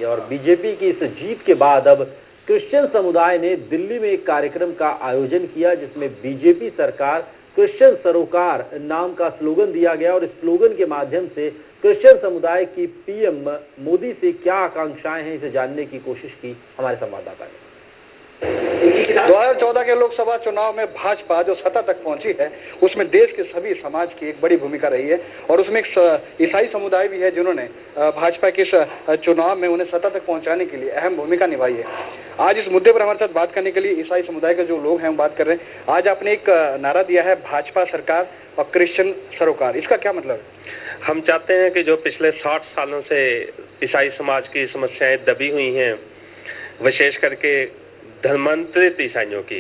किया। और बीजेपी की इस जीत के बाद अब क्रिश्चियन समुदाय ने दिल्ली में एक कार्यक्रम का आयोजन किया, जिसमें बीजेपी सरकार क्रिश्चियन सरोकार नाम का स्लोगन दिया गया। और इस स्लोगन के माध्यम से क्रिश्चियन समुदाय की पीएम मोदी से क्या आकांक्षाएं हैं, इसे जानने की कोशिश की हमारे संवाददाता ने। 2014 के लोकसभा चुनाव में भाजपा जो सत्ता तक पहुंची है, उसमें देश के सभी समाज की एक बड़ी भूमिका रही है और उसमें एक ईसाई समुदाय भी है जिन्होंने भाजपा के चुनाव में उन्हें सत्ता तक पहुंचाने के लिए अहम भूमिका निभाई है। आज इस मुद्दे पर हमारे साथ बात करने के लिए ईसाई समुदाय के जो लोग हैं वो बात कर रहे हैं। आज आपने एक नारा दिया है, भाजपा सरकार और क्रिश्चियन सरोकार, इसका क्या मतलब है? हम चाहते हैं कि जो पिछले 60 सालों से ईसाई समाज की समस्याएं दबी हुई हैं, विशेष करके धर्मांतरित ईसाइयों की,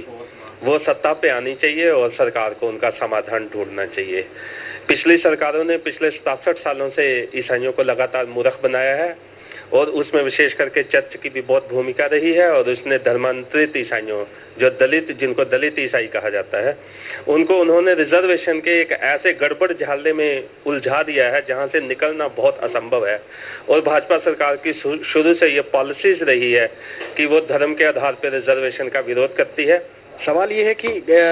वो सत्ता पे आनी चाहिए और सरकार को उनका समाधान ढूंढना चाहिए। पिछली सरकारों ने पिछले 67 सालों से ईसाइयों को लगातार मूर्ख बनाया है और उसमें विशेष करके चर्च की भी बहुत भूमिका रही है। और उसने धर्मांतरित ईसाइयों, जो जिनको दलित ईसाई कहा जाता है, उनको उन्होंने रिजर्वेशन के एक ऐसे गड़बड़ झाले में उलझा दिया है जहां से निकलना बहुत असंभव है। और भाजपा सरकार की शुरू से ये पॉलिसीज रही है कि वो धर्म के आधार पर रिजर्वेशन का विरोध करती है। सवाल ये है कि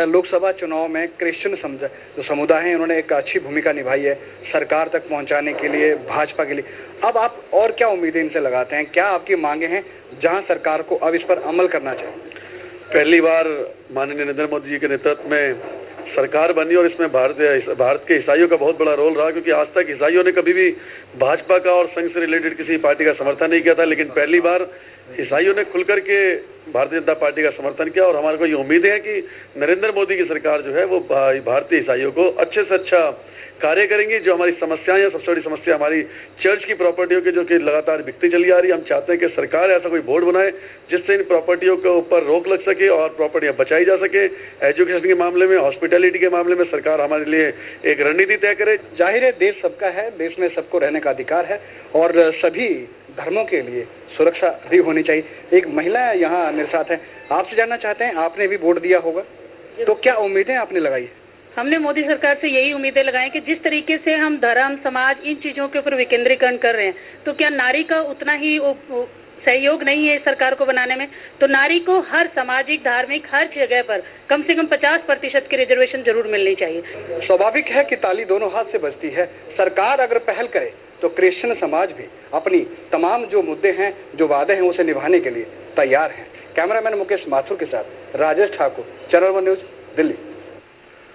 लोकसभा चुनाव में क्रिश्चियन जो समुदाय है, उन्होंने एक अच्छी भूमिका निभाई है सरकार तक पहुंचाने के लिए, भाजपा के लिए। अब आप और क्या उम्मीदें इनसे लगाते हैं? क्या आपकी मांगे हैं जहां सरकार को अब इस पर अमल करना चाहिए? पहली बार माननीय नरेंद्र मोदी जी के नेतृत्व में सरकार बनी और इसमें भारत के ईसाइयों का बहुत बड़ा रोल रहा, क्योंकि आज तक ईसाइयों ने कभी भी भाजपा का और संघ से रिलेटेड किसी पार्टी का समर्थन नहीं किया था। लेकिन पहली बार ईसाइयों ने खुलकर के भारतीय जनता पार्टी का समर्थन किया और हमारे को ये उम्मीद है कि नरेंद्र मोदी की सरकार जो है वो भारतीय ईसाइयों को अच्छे से अच्छा कार्य करेंगी। जो हमारी समस्याएं हैं, सबसे बड़ी समस्या हमारी चर्च की प्रॉपर्टियों की, जो कि लगातार बिकती चली आ रही है। हम चाहते हैं कि सरकार ऐसा कोई बोर्ड बनाए जिससे इन प्रॉपर्टियों के ऊपर रोक लग सके और प्रॉपर्टियां बचाई जा सके। एजुकेशन के मामले में, हॉस्पिटैलिटी के मामले में सरकार हमारे लिए एक रणनीति तय करे। जाहिर है देश सबका है, देश में सबको रहने का अधिकार है और सभी धर्मों के लिए सुरक्षा भी होनी चाहिए। एक महिला यहाँ मेरे साथ है, आपसे जानना चाहते हैं, आपने भी वोट दिया होगा, तो क्या उम्मीदें आपने लगाई? हमने मोदी सरकार से यही उम्मीदें लगाई कि जिस तरीके से हम धर्म, समाज, इन चीजों के ऊपर विकेंद्रीकरण कर रहे हैं, तो क्या नारी का उतना ही सहयोग नहीं है इस सरकार को बनाने में? तो नारी को हर सामाजिक, धार्मिक, हर जगह पर कम से कम 50% की रिजर्वेशन जरूर मिलनी चाहिए। स्वाभाविक है कि ताली दोनों हाथ से बजती है। सरकार अगर पहल करे तो क्रिश्चियन समाज भी अपनी तमाम जो मुद्दे हैं, जो वादे हैं, उसे निभाने के लिए तैयार हैं। कैमरामैन मुकेश माथुर के साथ राजेश ठाकुर, चैनल 1 न्यूज, दिल्ली।